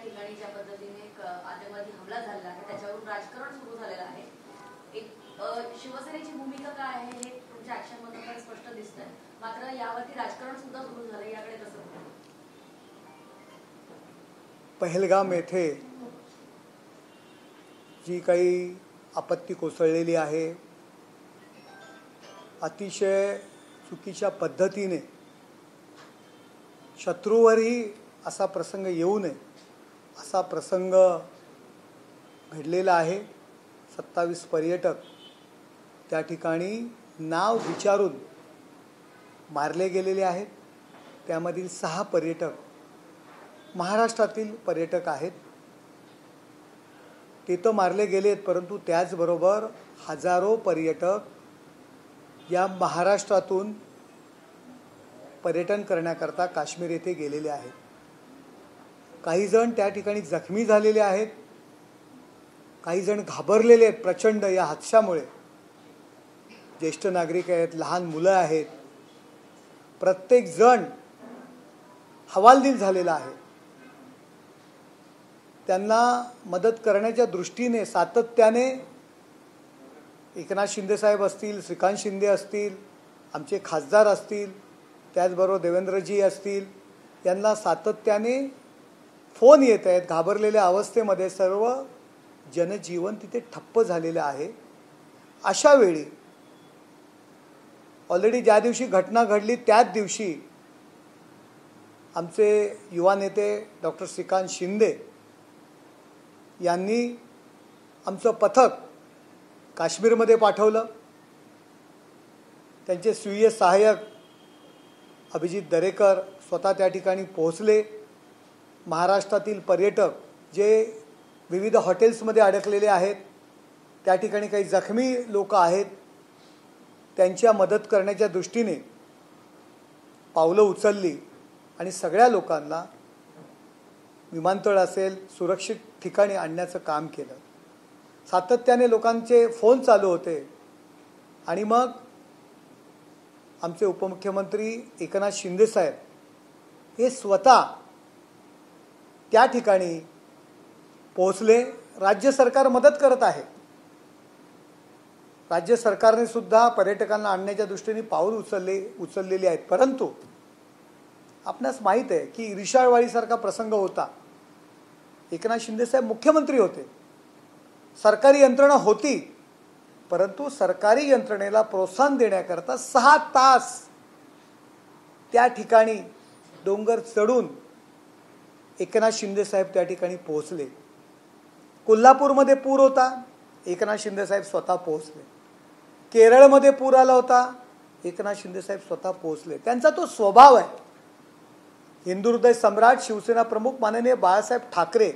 ठिकाणी ज्या पद्धतीने एक आतंकवादी हमला झालेला आहे त्याच्यावरून राजकारण सुरू झालेलं आहे. एक शिवसेनेची भूमिका काय आहे हे तुमच्या ऍक्शन मधून स्पष्ट दिसतंय. मात्र यावरती राजकारण सुद्धा सुरू झालं, याकडे कसं बघता? पहलगाम येथे जी काही आपत्ती कोसळलेली आहे, अतिशय चुकीच्या पद्धतीने शत्रूवरही असा प्रसंग येऊ नये असा प्रसंग घडलेला आहे. 27 पर्यटक त्या ठिकाणी नाव विचारून मारले गेलेले आहेत. त्यामधील 6 पर्यटक महाराष्ट्रातील पर्यटक आहेत. ते तर मारले गेलेत, परंतु त्याचबरोबर हजारो पर्यटक या महाराष्ट्रातून पर्यटन करण्याकरता काश्मीर येथे गेलेले आहेत. काही जण त्या ठिकाणी जखमी झालेले आहेत, काही जण घाबरलेले आहेत प्रचंड या हादशामुळे. ज्येष्ठ नागरिक आहेत, लहान मुलं आहेत, प्रत्येक जण हवालदिल झालेला आहे. त्यांना मदत करण्याच्या दृष्टीने सातत्याने एकनाथ शिंदे साहेब असतील, श्रीकांत शिंदे असतील, आमचे खासदार असतील, त्याचबरोबर देवेंद्रजी असतील, यांना सातत्याने फोन येत आहेत. घाबरलेल्या अवस्थेमध्ये सर्व जनजीवन तिथे ठप्प झालेलं आहे. अशा वेळी ऑलरेडी ज्या दिवशी घटना घडली त्याच दिवशी आमचे युवा नेते डॉक्टर श्रीकांत शिंदे यांनी आमचं पथक काश्मीरमध्ये पाठवलं. त्यांचे स्वीय सहाय्यक अभिजित दरेकर स्वतः त्या ठिकाणी पोहोचले. महाराष्ट्रातील पर्यटक जे विविध हॉटेल्समध्ये अडकलेले आहेत, त्या ठिकाणी काही जखमी लोक आहेत, त्यांच्या मदत करण्याच्या दृष्टीने पावलं उचलली आणि सगळ्या लोकांना विमानतळ असेल सुरक्षित ठिकाणी आणण्याचं काम केलं. सातत्याने लोकांचे फोन चालू होते आणि मग आमचे उपमुख्यमंत्री एकनाथ शिंदे साहेब हे स्वतः त्या ठिकाणी पोहोचले. राज्य सरकार मदत करत आहे. राज्य सरकारने सुद्धा पर्यटकांना आणण्याच्या दृष्टीने पाऊल उचललेली आहेत. परंतु आपणास माहीत आहे की रिशाळवाडीसारखा प्रसंग होता. एकनाथ शिंदे साहेब मुख्यमंत्री होते, सरकारी यंत्रणा होती, परंतु सरकारी यंत्रणेला प्रोत्साहन देण्याकरता 6 तास त्या ठिकाणी डोंगर चढून एकनाथ शिंदे साहेब त्या ठिकाणी पोहोचले. कोल्हापूरमध्ये पूर होता, एकनाथ शिंदे साहेब स्वतः पोहोचले. केरळमध्ये पूर आला होता, एकनाथ शिंदे साहेब स्वतः पोहोचले. त्यांचा तो स्वभाव आहे. हिंदू हृदय सम्राट शिवसेना प्रमुख माननीय बाळासाहेब ठाकरे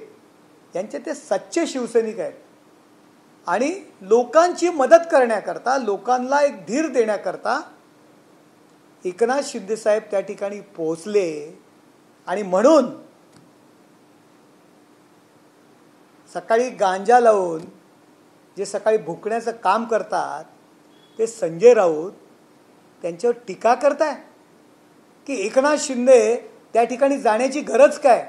यांचे ते सच्चे शिवसैनिक आहेत आणि लोकांची मदत करण्याकरता, लोकांना एक धीर देण्याकरता एकनाथ शिंदे साहेब त्या ठिकाणी पोहोचले. आणि म्हणून सकाळी गांजा लावून जे सकाळी भुकण्याचं काम करतात ते संजय राऊत त्यांच्यावर टीका करताय की एकनाथ शिंदे त्या ठिकाणी जाण्याची गरज काय?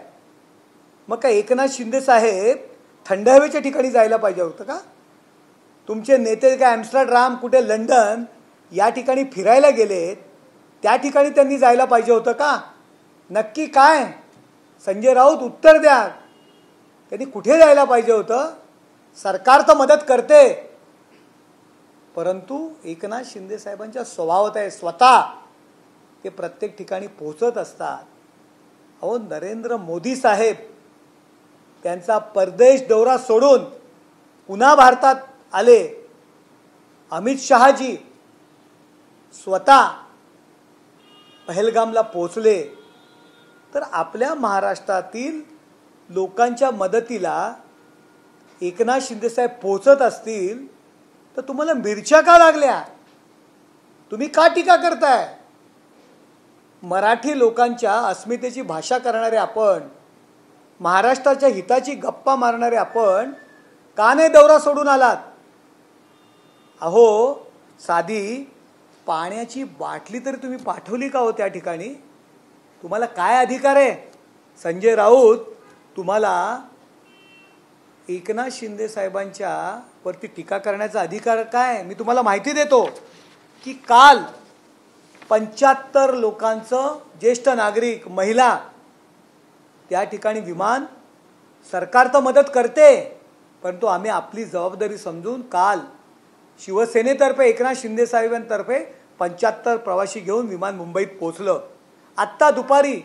मग काय एकनाथ शिंदे साहेब थंड हवेच्या ठिकाणी जायला पाहिजे होतं का? तुमचे नेते काय ॲम्स्टरडॅम, कुठे लंडन या ठिकाणी फिरायला गेलेत, त्या ठिकाणी त्यांनी जायला पाहिजे होतं का? नक्की काय संजय राऊत उत्तर द्या. त्यांनी कुठे जायला पाहिजे होतं? सरकार तर मदत करते, परंतु एकनाथ शिंदे साहेबांच्या स्वभावात आहे स्वतः ते प्रत्येक ठिकाणी पोहोचत असतात. अहो, नरेंद्र मोदी साहेब त्यांचा परदेश दौरा सोडून पुन्हा भारतात आले. अमित शहाजी स्वतः पहलगामला पोहोचले. तर आपल्या महाराष्ट्रातील लोकांच्या मदतीला एकनाथ शिंदे साहेब पोहोचत असतील तर तुम्हाला मिरच्या का लागल्या? तुम्ही का टीका करताय? मराठी लोकांच्या अस्मितेची भाषा करणारे आपण, महाराष्ट्राच्या हिताची गप्पा मारणारे आपण का नाही दौरा सोडून आलात? अहो, साधी पाण्याची बाटली तरी तुम्ही पाठवली का हो त्या ठिकाणी? तुम्हाला काय अधिकार आहे? संजय राऊत तुम्हाला एकनाथ शिंदे साहेबांच्या वरती टीका करण्याचा अधिकार काय? मी तुम्हाला माहिती देतो की काल 75 लोकांचं ज्येष्ठ नागरिक महिला त्या ठिकाणी विमान सरकार तर मदत करते, परंतु आम्ही आपली जबाबदारी समजून काल शिवसेनेतर्फे एकनाथ शिंदे साहेबांतर्फे 75 प्रवासी घेऊन विमान मुंबईत पोहोचलं. आत्ता दुपारी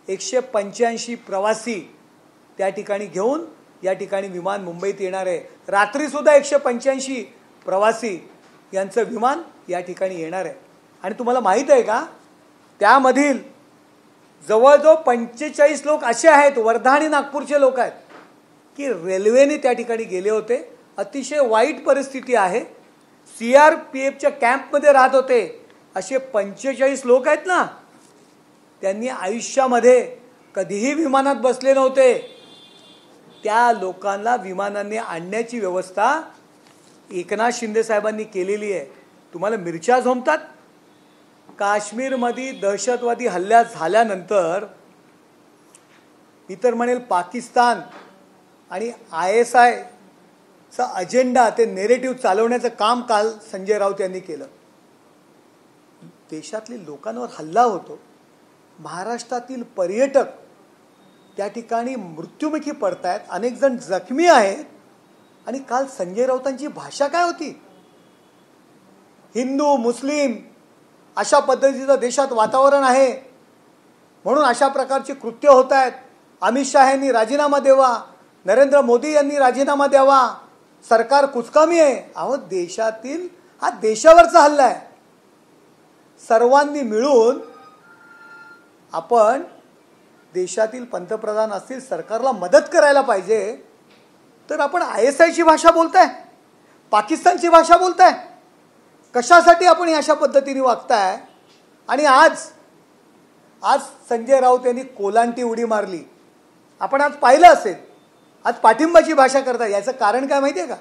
185 प्रवासी त्या ठिकाणी घेऊन या ठिकाणी विमान मुंबईत येणार आहे. रात्रीसुद्धा 185 प्रवासी यांचं विमान या ठिकाणी येणार आहे. आणि तुम्हाला माहीत आहे का, त्यामधील जवळजवळ 45 लोक असे आहेत, वर्धा आणि नागपूरचे लोक आहेत, की रेल्वेने त्या ठिकाणी गेले होते. अतिशय वाईट परिस्थिती आहे. CRPFच्या कॅम्पमध्ये राहत होते असे 45 लोक आहेत ना, त्यांनी आयुष्यामध्ये कधीही विमानात बसले नव्हते. त्या लोकांना विमानाने आणण्याची व्यवस्था एकनाथ शिंदे साहेबांनी केलेली आहे. तुम्हाला मिरच्या झोंबतात. काश्मीरमध्ये दहशतवादी हल्ला झाल्यानंतर मी तर म्हणेल पाकिस्तान आणि ISIचा अजेंडा, ते नेरेटिव्ह चालवण्याचं काम काल संजय राऊत यांनी केलं. देशातल्या लोकांवर हल्ला होतो, महाराष्ट्रातील पर्यटक त्या ठिकाणी मृत्युमुखी पडतायत, अनेक जण जखमी आहेत. आणि काल संजय राऊतांची भाषा काय होती? हिंदू मुस्लिम अशा पद्धतीचं देशात वातावरण आहे म्हणून अशा प्रकारची कृत्य होत आहेत. अमित शाह यांनी राजीनामा द्यावा, नरेंद्र मोदी यांनी राजीनामा द्यावा, सरकार कुचकामी आहे. अहो, देशातील हा देशावरचा हल्ला आहे. सर्वांनी मिळून आपण देशातील पंतप्रधान असतील, सरकारला मदत करायला पाहिजे. तर आपण ISIची भाषा बोलताय, पाकिस्तानची भाषा बोलताय. कशासाठी आपण अशा पद्धतीने वागताय? आणि आज संजय राऊत यांनी कोलांटी उडी मारली. आपण आज पाहिलं असेल, आज पाठिंबाची भाषा करताय. याचं कारण काय माहिती आहे का?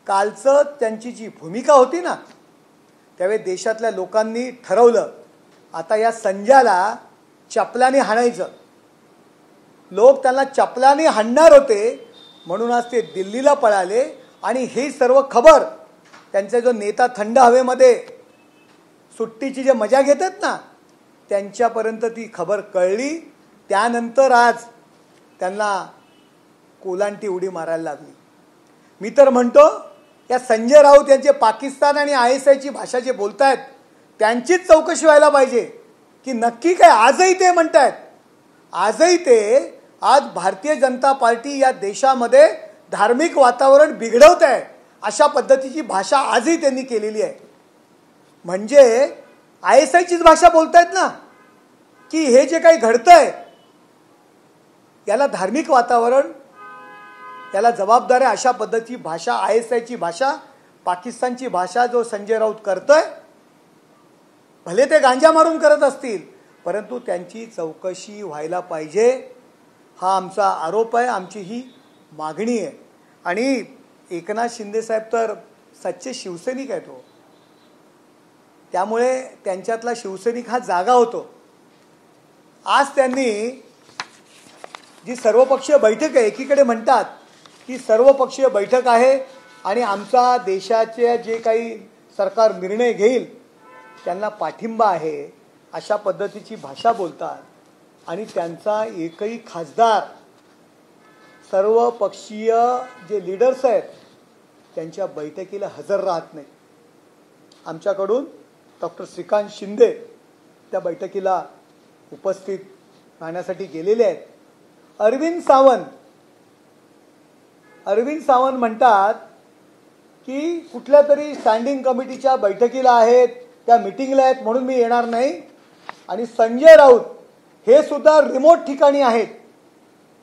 कालचं त्यांची जी भूमिका होती ना, त्यावेळी देशातल्या लोकांनी ठरवलं आता या संजयला चपलाने हाणायचं. लोक त्यांना चपलाने हाणणार होते म्हणून आज ते दिल्लीला पळाले. आणि ही सर्व खबर त्यांचा जो नेता थंड हवेमध्ये सुट्टीची जे मजा घेतात ना, त्यांच्यापर्यंत ती खबर कळली. त्यानंतर आज त्यांना कोलांटी उडी मारायला लागली. मी तर म्हणतो या संजय राऊत यांचे पाकिस्तान आणि ISIची भाषा जे बोलतायत त्यांचीच चौकशी व्हायला पाहिजे की नक्की काय. आजही ते म्हणतायत, आजही ते आज भारतीय जनता पार्टी या देशामध्ये धार्मिक वातावरण बिघडवत आहे अशा पद्धतीची भाषा आजही त्यांनी केलेली आहे. म्हणजे ISIचीच भाषा बोलतायत ना, की हे जे काही घडतंय याला धार्मिक वातावरण, याला जबाबदार आहे अशा पद्धतीची भाषा, ISIची भाषा, पाकिस्तानची भाषा जो संजय राऊत करतोय. भले ते गांजा मारून करत असतील, परंतु त्यांची चौकशी व्हायला पाहिजे. हा आमचा आरोप आहे, आमची ही मागणी आहे. आणि एकनाथ शिंदे साहेब तर सच्चे शिवसैनिक आहेत हो. त्यामुळे त्यांच्यातला शिवसैनिक हा जागा होतो. आज त्यांनी जी सर्वपक्षीय बैठक आहे, एकीकडे म्हणतात की सर्वपक्षीय बैठक आहे आणि आमचा देशाचे जे काही सरकार निर्णय घेईल त्यांना पाठिंबा आहे अशा पद्धतीची भाषा बोलतात. आणि त्यांचा एकही खासदार, सर्व पक्षीय जे लीडर्स आहेत त्यांच्या बैठकीला हजर राहत नाही. आमच्याकडून डॉक्टर श्रीकांत शिंदे त्या बैठकीला उपस्थित राहण्यासाठी गेलेले आहेत. अरविंद सावंत म्हणतात की कुठल्या तरी स्टँडिंग कमिटीच्या बैठकीला आहेत, त्या मीटिंगला आहेत म्हणून मी येणार नाही. आणि संजय राऊत हे सुद्धा रिमोट ठिकाणी आहेत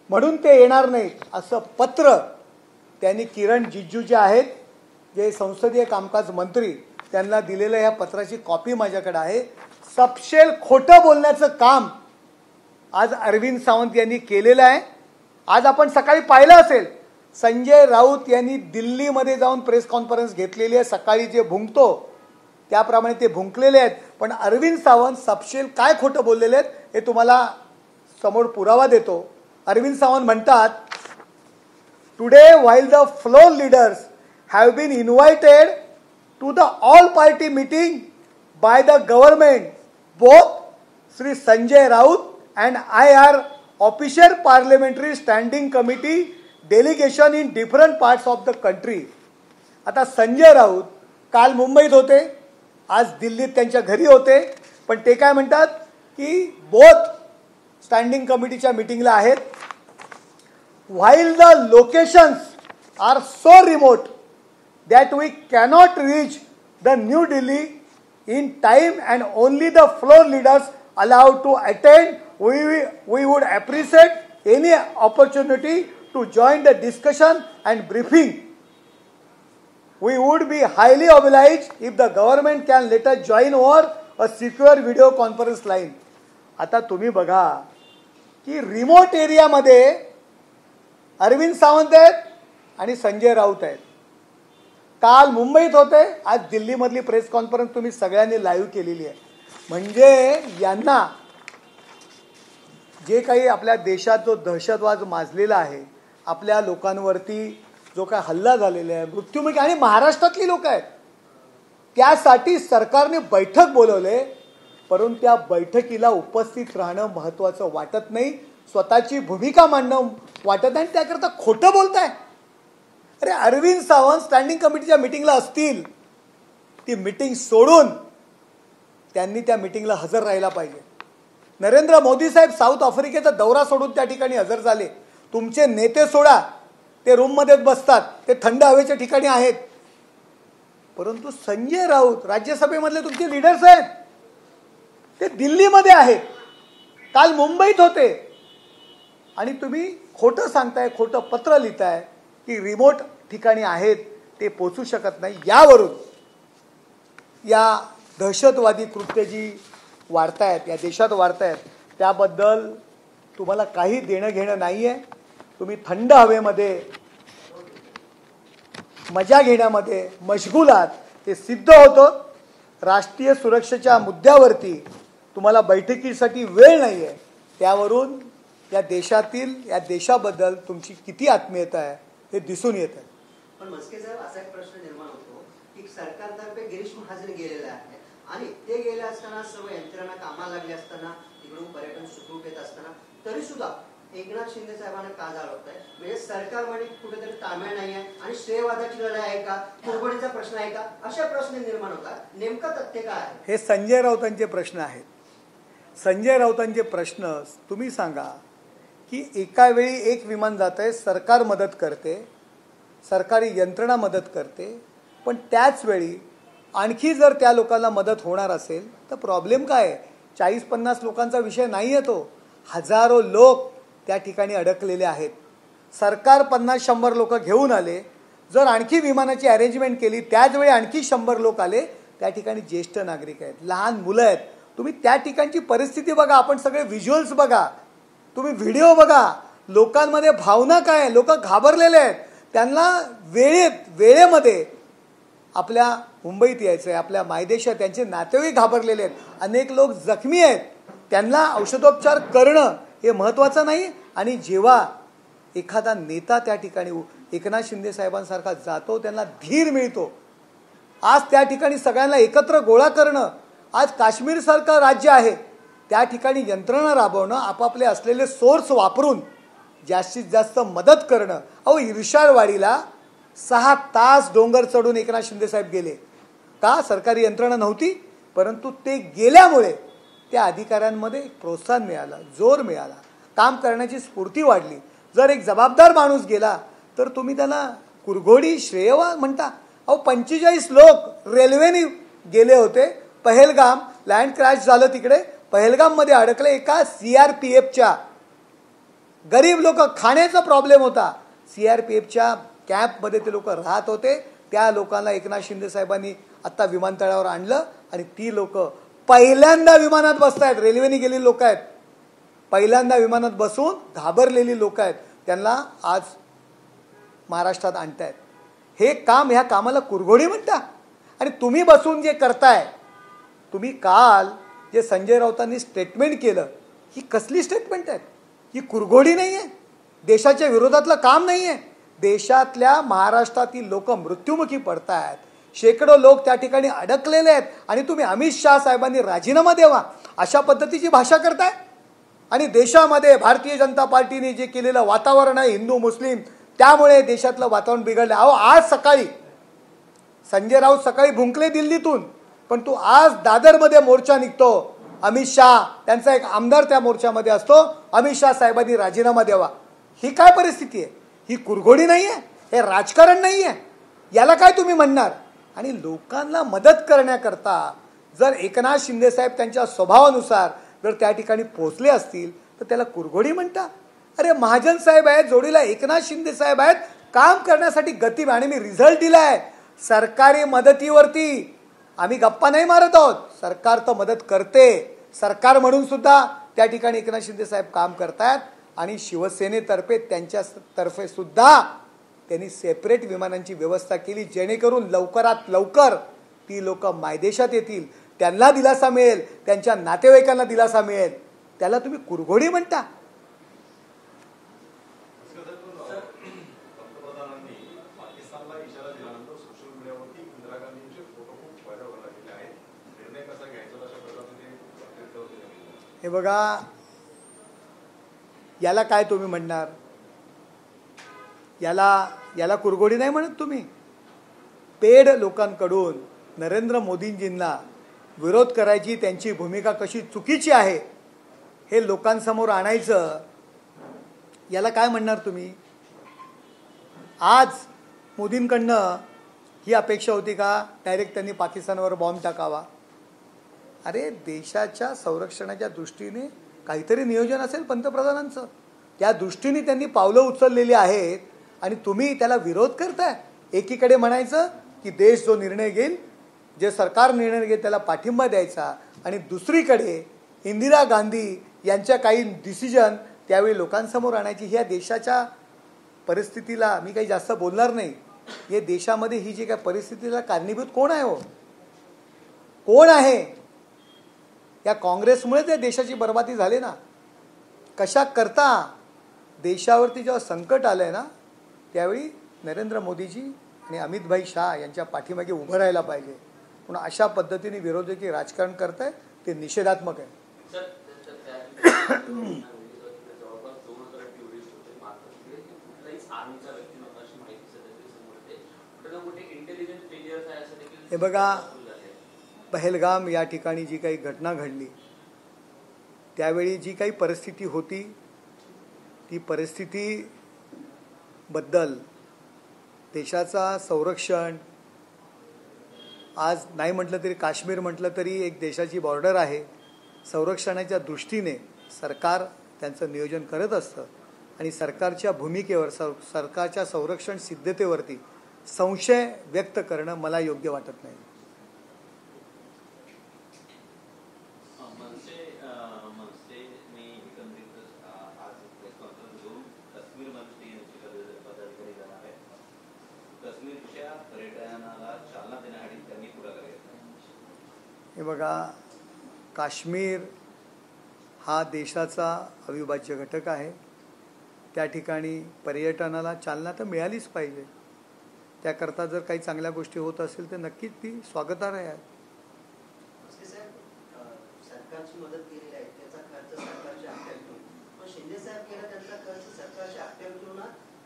म्हणून ते येणार नाहीत असं पत्र त्यांनी किरण रिजिजू जे आहेत, जे संसदीय कामकाज मंत्री, त्यांना दिलेलं या पत्राची कॉपी माझ्याकडे आहे. सपशेल खोटं बोलण्याचं काम आज अरविंद सावंत यांनी केलेलं आहे. आज आपण सकाळी पाहिलं असेल, संजय राऊत यांनी दिल्लीमध्ये जाऊन प्रेस कॉन्फरन्स घेतलेली आहे. सकाळी जे भुंकतो त्याप्रमाणे ते भुंकलेले आहेत. पण अरविंद सावंत सपशेल काय खोटं बोललेले आहेत हे तुम्हाला समोर पुरावा देतो. अरविंद सावंत म्हणतात, today while the floor leaders have been invited to the all party meeting by the government, both Sri Sanjay Raut and I are official parliamentary standing committee delegation in different parts of the country. आता संजय राऊत काल मुंबईत होते, आज दिल्लीत त्यांच्या घरी होते, पण ते काय म्हणतात की बोथ स्टँडिंग कमिटीच्या मीटिंगला आहेत. While the locations are so remote that we cannot reach the New Delhi in time and only the floor leaders allowed to attend, we would appreciate any opportunity to join the discussion and briefing. We would be highly obliged if the government can let us join over a secure video conference line. आता तुम्ही बघा की remote एरियामध्ये अरविंद सावंत आहेत आणि संजय राऊत आहेत. काल मुंबईत होते, आज दिल्लीमधली प्रेस कॉन्फरन्स तुम्ही सगळ्यांनी लाईव्ह केलेली आहे. म्हणजे यांना जे काही आपल्या देशात जो दहशतवाद माजलेला आहे, आपल्या लोकांवरती जो काय हल्ला झालेला आहे, मृत्युमुखी, आणि महाराष्ट्रातली लोक आहेत, त्यासाठी सरकारने बैठक बोलवले, परंतु त्या बैठकीला उपस्थित राहणं महत्त्वाचं वाटत नाही, स्वतःची भूमिका मांडणं वाटत नाही, त्याकरता खोटं बोलताय. अरे अरविंद सावंत स्टँडिंग कमिटीच्या मीटिंगला असतील, ती मीटिंग सोडून त्यांनी त्या मीटिंगला हजर राहायला पाहिजे. नरेंद्र मोदी साहेब साऊथ आफ्रिकेचा दौरा सोडून त्या ठिकाणी हजर झाले. तुमचे नेते सोडा, ते रूममध्येच बसतात, ते थंड हवेच्या ठिकाणी आहेत. परंतु संजय राऊत राज्यसभेमधले तुमचे लीडर्स आहेत, ते दिल्लीमध्ये आहेत, काल मुंबईत होते, आणि तुम्ही खोटं सांगताय, खोटं पत्र लिहिताय की रिमोट ठिकाणी आहेत, ते पोचू शकत नाही. यावरून या दहशतवादी कृत्य जी वाढतायत, या देशात वाढतायत, त्याबद्दल तुम्हाला काही देणं घेणं नाही आहे. तुम्ही थंड हवेमध्ये मजा घेण्यामध्ये मशगूल आहात, हे सिद्ध होतं. राष्ट्रीय सुरक्षेच्या मुद्द्यावरती तुम्हाला बैठकीसाठी वेळ नाही आहे. त्यावरून या देशातील, या देशाबद्दल तुमची किती आत्मीयता आहे हे दिसून येत आहे. पण मस्के साहेब, असा एक प्रश्न निर्माण होतो की सरकारतर्फे गिरीश महाजन गेलेले आहे आणि ते गेले असताना सर्व यंत्रणा कामाला लागली असताना, इकडून पर्यटन सुखरूप येत असताना, तरी सुद्धा एकनाथ शिंदे साहेबांना का जाळवताय? म्हणजे सरकारमध्ये कुठेतरी ताळमेळ नाही आहे आणि श्रेयवादाची लढाई आहे का, कुरबडीचा प्रश्न आहे का, अशा प्रश्न निर्माण होतात. नेमका तथ्य काय आहे? हे संजय राऊतांचे प्रश्न आहेत. संजय राऊतांचे प्रश्न तुम्ही सांगा की एका वेळी एक विमान जात आहे, सरकार मदत करते, सरकारी यंत्रणा मदत करते, पण त्याच वेळी आणखी जर त्या लोकांना मदत होणार असेल तर प्रॉब्लेम काय आहे? 40-50 लोकांचा विषय नाही आहे तो, हजारो लोक त्या ठिकाणी अडकलेले आहेत. सरकार 50-100 लोक घेऊन आले, जर आणखी विमानाची अरेंजमेंट केली, त्याच वेळी आणखी 100 लोक आले, त्या ठिकाणी ज्येष्ठ नागरिक आहेत, लहान मुलं आहेत. तुम्ही त्या ठिकाणची परिस्थिती बघा, आपण सगळे व्हिज्युअल्स बघा, तुम्ही व्हिडिओ बघा, लोकांमध्ये भावना काय, लोक घाबरलेले आहेत. त्यांना वेळेमध्ये आपल्या मुंबईत यायचं आहे, आपल्या मायदेशात, त्यांचे नातेवाईक घाबरलेले आहेत, अनेक लोक जखमी आहेत, त्यांना औषधोपचार करणं हे महत्त्वाचं नाही. आणि जेव्हा एखादा नेता त्या ठिकाणी एकनाथ शिंदे साहेबांसारखा जातो, त्यांना धीर मिळतो. आज त्या ठिकाणी सगळ्यांना एकत्र गोळा करणं, आज काश्मीरसारखं राज्य आहे, त्या ठिकाणी यंत्रणा राबवणं, आपापले असलेले सोर्स वापरून जास्तीत जास्त मदत करणं. अहो, इर्षाळवाडीला 6 तास डोंगर चढून एकनाथ शिंदे साहेब गेले का? सरकारी यंत्रणा नव्हती, परंतु ते गेल्यामुळे त्या अधिकाऱ्यांमध्ये प्रोत्साहन मिळालं, जोर मिळाला, काम करण्याची स्फूर्ती वाढली. जर एक जबाबदार माणूस गेला तर तुम्ही त्याला कुरघोडी श्रेयवा म्हणता. अहो, 45 लोक रेल्वेने गेले होते, पहलगाम लँड क्रॅश झालं, तिकडे पहलगाममध्ये अडकले. एका CRPFच्या गरीब लोक, खाण्याचा प्रॉब्लेम होता, CRPFच्या कॅम्पमध्ये ते लोक राहत होते. त्या लोकांना एकनाथ शिंदे साहेबांनी आत्ता विमानतळावर आणलं आणि ती लोक पहिल्यांदा विमानात बसतायत. रेल्वेने गेलेली लोक आहेत, पहिल्यांदा विमानात बसून घाबरलेली लोक आहेत, त्यांना आज महाराष्ट्रात आणतायत. हे काम, ह्या कामाला कुरघोडी म्हणता. आणि तुम्ही बसून जे करताय, तुम्ही काल जे संजय राऊतांनी स्टेटमेंट केलं, ही कसली स्टेटमेंट आहेत? ही कुरघोडी नाही आहे, देशाच्या विरोधातलं काम नाही आहे. देशातल्या महाराष्ट्रातील लोक मृत्युमुखी पडत आहेत, शेकडो लोक त्या ठिकाणी अडकलेले आहेत आणि तुम्ही अमित शाह साहेबांनी राजीनामा द्यावा अशा पद्धतीची भाषा करताय. आणि देशामध्ये भारतीय जनता पार्टीने जे केलेलं वातावरण आहे हिंदू मुस्लिम, त्यामुळे देशातलं वातावरण बिघडलं. अहो, आज सकाळी संजय राऊत सकाळी भुंकले दिल्लीतून, पण तू आज दादरमध्ये मोर्चा निघतो. अमित शाह त्यांचा एक आमदार त्या मोर्चामध्ये असतो. अमित शाह साहेबांनी राजीनामा द्यावा. ही काय परिस्थिती आहे? ही कुरघोडी नाही आहे, हे राजकारण नाही आहे. याला काय तुम्ही म्हणणार? आणि लोकांना मदत करण्याकरता जर एकनाथ शिंदे साहेब त्यांच्या स्वभावानुसार जर त्या ठिकाणी पोहोचले असतील तर त्याला कुरघोडी म्हणता? अरे महाजन साहेब आहेत, जोडीला एकनाथ शिंदे साहेब आहेत, काम करण्यासाठी गती. आणि मी रिझल्ट दिलाय. सरकारी मदतीवरती आम्ही गप्पा नाही मारत आहोत. सरकार तर मदत करते, सरकार म्हणून सुद्धा त्या ठिकाणी एकनाथ शिंदे साहेब काम करतायत. आणि शिवसेनेतर्फे त्यांच्यातर्फे सुद्धा त्यांनी सेपरेट विमानांची व्यवस्था केली, जेणेकरून लवकरात लवकर ती लोक मायदेशात येतील, त्यांना दिलासा मिळेल, त्यांच्या नातेवाईकांना दिलासा मिळेल. त्याला तुम्ही कुरघोडी म्हणता? हे बघा, याला काय तुम्ही म्हणणार? याला कुरघोडी नाही म्हणत तुम्ही. पेड लोकांकडून नरेंद्र मोदींजींना विरोध करायची त्यांची भूमिका कशी चुकीची आहे हे लोकांसमोर आणायचं, याला काय म्हणणार तुम्ही? आज मोदींकडनं ही अपेक्षा होती का डायरेक्ट त्यांनी पाकिस्तानवर बॉम्ब टाकावा? अरे, देशाच्या संरक्षणाच्या दृष्टीने काहीतरी नियोजन असेल पंतप्रधानांचं, त्या दृष्टीने त्यांनी पावलं उचललेली आहेत आणि तुम्ही त्याला विरोध करताय. एकीकडे म्हणायचं की देश जो निर्णय घेईल, जे सरकार निर्णय घेईल त्याला पाठिंबा द्यायचा, आणि दुसरीकडे इंदिरा गांधी यांच्या काही डिसिजन त्यावेळी लोकांसमोर आणायची. ह्या देशाच्या परिस्थितीला मी काही जास्त बोलणार नाही. या देशामध्ये ही जी काही परिस्थितीला कारणीभूत कोण आहे? हो, कोण आहे? या काँग्रेसमुळे त्या देशाची बर्बादी झाली ना. कशा करता देशावरती जेव्हा संकट आलंय ना, त्यावेळी नरेंद्र मोदीजी आणि अमितभाई शाह यांच्या पाठीमागे उभं राहायला पाहिजे. पण अशा पद्धतीने विरोधकी राजकारण करताय ते निषेधात्मक आहे. हे बघा, पहलगाम या ठिकाणी जी काही घटना घडली त्यावेळी जी काही परिस्थिती होती, ती परिस्थितीबद्दल देशाचा संरक्षण, आज नाही म्हटलं तरी काश्मीर म्हटलं तरी एक देशाची बॉर्डर आहे, संरक्षणाच्या दृष्टीने सरकार त्यांचं नियोजन करत असतं. आणि सरकारच्या भूमिकेवर, सरकारच्या संरक्षण सिद्धतेवरती संशय व्यक्त करणं मला योग्य वाटत नाही. हे बघा, काश्मीर हा देशाचा अविभाज्य घटक आहे. त्या ठिकाणी पर्यटनाला चालना तर मिळालीच पाहिजे. त्याकरता जर काही चांगल्या गोष्टी होत असेल तर नक्कीच ती स्वागतार्ह आहे. सरकारची मदत केलेली आहे, त्याचा खर्च सरकारच्या अखत्यारीतून, पण शिंदे साहेब केला त्यांचा खर्च सरकारच्या अखत्यारीतून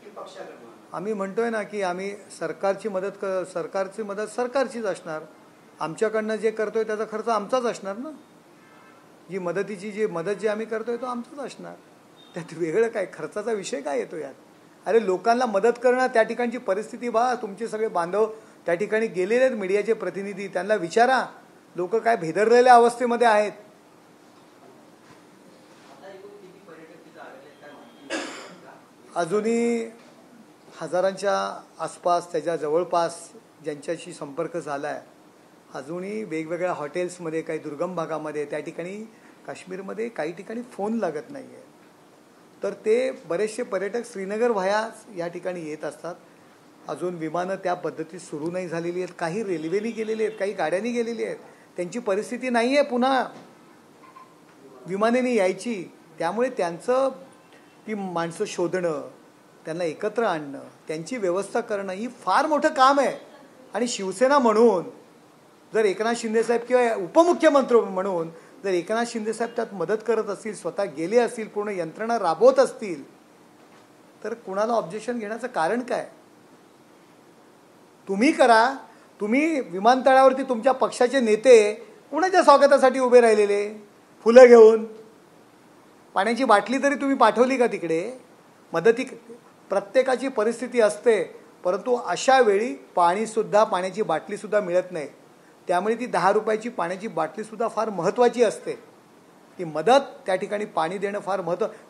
की पक्षाकडून? आम्ही म्हणतोय ना की आम्ही सरकारची मदत सरकारचीच असणार. आमच्याकडनं जे करतोय त्याचा खर्च आमचाच असणार ना. जी मदत जी आम्ही करतोय तो आमचाच असणार. त्यात वेगळं काय, खर्चाचा विषय काय येतो यात? अरे, लोकांना मदत करणं, त्या ठिकाणची परिस्थिती पहा. तुमचे सगळे बांधव त्या ठिकाणी गेलेले आहेत, मीडियाचे प्रतिनिधी, त्यांना विचारा लोक काय भेदरलेल्या अवस्थेमध्ये आहेत. अजूनही हजारांच्या आसपास, त्याच्या जवळपास ज्यांच्याशी संपर्क झाला आहे, अजूनही वेगवेगळ्या हॉटेल्समध्ये, काही दुर्गम भागामध्ये, त्या ठिकाणी काश्मीरमध्ये काही ठिकाणी फोन लागत नाही आहे. तर ते बरेचसे पर्यटक श्रीनगर व्हाया या ठिकाणी येत असतात. अजून विमानं त्या पद्धतीत सुरू नाही झालेली आहेत. काही रेल्वेनी गेलेली आहेत, काही गाड्यांनी गेलेली आहेत. त्यांची परिस्थिती नाही आहे पुन्हा विमानाने यायची. त्यामुळे त्यांचं ती माणसं शोधणं, त्यांना एकत्र आणणं, त्यांची व्यवस्था करणं ही फार मोठं काम आहे. आणि शिवसेना म्हणून जर एकनाथ शिंदेसाहेब किंवा उपमुख्यमंत्री म्हणून जर एकनाथ शिंदेसाहेब त्यात मदत करत असतील, स्वतः गेले असतील, पूर्ण यंत्रणा राबवत असतील, तर कुणाला ऑब्जेक्शन घेण्याचं कारण काय? तुम्ही करा. तुम्ही विमानतळावरती तुमच्या पक्षाचे नेते कुणाच्या स्वागतासाठी उभे राहिलेले, फुलं घेऊन? पाण्याची बाटली तरी तुम्ही पाठवली का तिकडे? मदती प्रत्येकाची परिस्थिती असते, परंतु अशा वेळी पाण्याची बाटलीसुद्धा मिळत नाही. त्यामुळे ती 10 रुपयाची पाण्याची बाटलीसुद्धा फार महत्त्वाची असते. ती मदत, त्या ठिकाणी पाणी देणं फार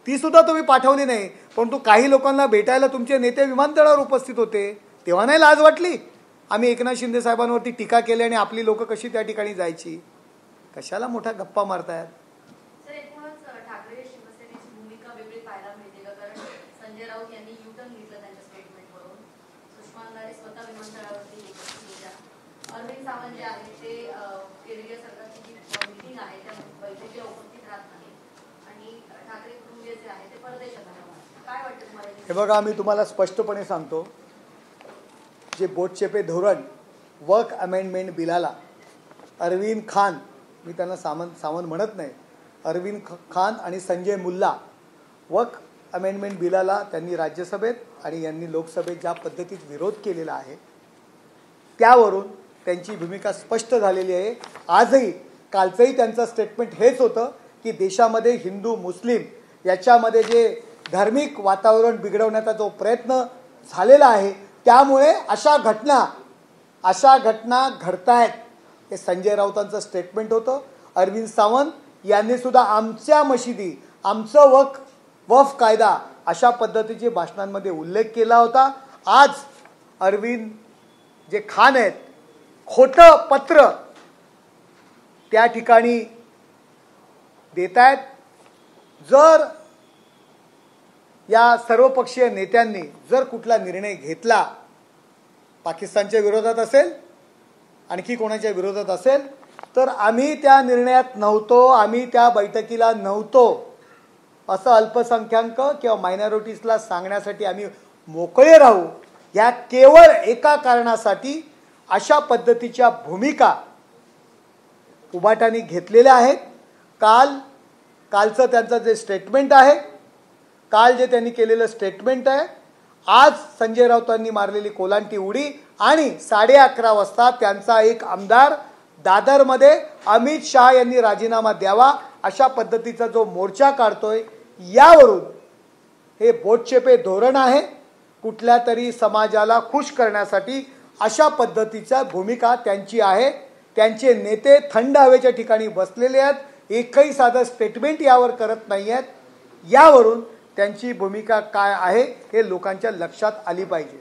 ती सुद्धा तुम्ही पाठवली नाही. परंतु काही लोकांना भेटायला तुमचे नेते विमानतळावर उपस्थित होते, तेव्हा नाही लाज वाटली? आम्ही एकनाथ शिंदे साहेबांवरती टीका केली आणि आपली लोक कशी त्या ठिकाणी जायची? कशाला मोठा गप्पा मारतायत? सर, एकूणच ठाकरे शिवसेनेची भूमिका वेगळी पाहायला मिळते का? कारण संजय राऊत यांनी युटर्न घेतलं त्यांच्या स्टेटमेंटवरून. सुषमा अंधारे स्वतः विमानतळावरती गेल्या. अरविंद सावंत जे आहे ते केंद्रीय सरकारची जी मीटिंग आहे त्या बैठकीला उपस्थित राहत नाही आणि ठाकरे कुटुंबीय जे आहे ते परदेशात आहे. काय वाटतं तुम्हाला? हे बघा, मी तुम्हाला स्पष्टपणे सांगतो, जे बोटचेपे धोरण वर्क अमेंडमेंट बिलाला अरविंद खान, मी त्यांना सावंत म्हणत नाही, अरविंद खान आणि संजय मुल्ला वर्क अमेंडमेंट बिलाला त्यांनी राज्यसभेत आणि यांनी लोकसभेत ज्या पद्धतीत विरोध केलेला आहे, त्यावरून त्यांची भूमिका स्पष्ट झालेली आहे. आजही, कालचंही त्यांचं स्टेटमेंट हेच होतं की देशामध्ये हिंदू मुस्लिम याच्यामध्ये जे धार्मिक वातावरण बिघडवण्याचा जो प्रयत्न झालेला आहे, त्यामुळे अशा घटना घडतायत. हे संजय राऊतांचं स्टेटमेंट होतं. अरविंद सावंत यांनी सुद्धा आमच्या मशिदी, आमचं वक्फ कायदा अशा पद्धतीचे भाषणांमध्ये उल्लेख केला होता. आज अरविंद जे खान आहेत, खोटं पत्र त्या ठिकाणी देत आहेत. जर या सर्वपक्षीय नेत्यांनी जर कुठला निर्णय घेतला, पाकिस्तानच्या विरोधात असेल, आणखी कोणाच्या विरोधात असेल, तर आम्ही त्या निर्णयात नव्हतो, आम्ही त्या बैठकीला नव्हतो असं अल्पसंख्याक किंवा मायनॉरिटीजला सांगण्यासाठी आम्ही मोकळे राहू. या केवळ एका कारणासाठी अशा पद्धतीच्या भूमिका उभाटाने घेतलेल्या आहेत. कालचं त्यांचं जे स्टेटमेंट आहे, काल जे त्यांनी केलेलं स्टेटमेंट आहे, आज संजय राऊतांनी मारलेली कोलांटी उडी आणि 11:30 वाजता त्यांचा एक आमदार दादरमध्ये अमित शहा यांनी राजीनामा द्यावा अशा पद्धतीचा जो मोर्चा काढतोय, यावरून हे बोटचेपे धोरण आहे. कुठल्या तरी समाजाला खुश करण्यासाठी अशा पद्धतीचा भूमिका त्यांची आहे. त्यांचे नेते थंड हवेच्या ठिकाणी बसलेले आहेत, एकही साधं स्टेटमेंट यावर करत नाही आहेत. यावरून त्यांची भूमिका काय आहे हे लोकांच्या लक्षात आली पाहिजे.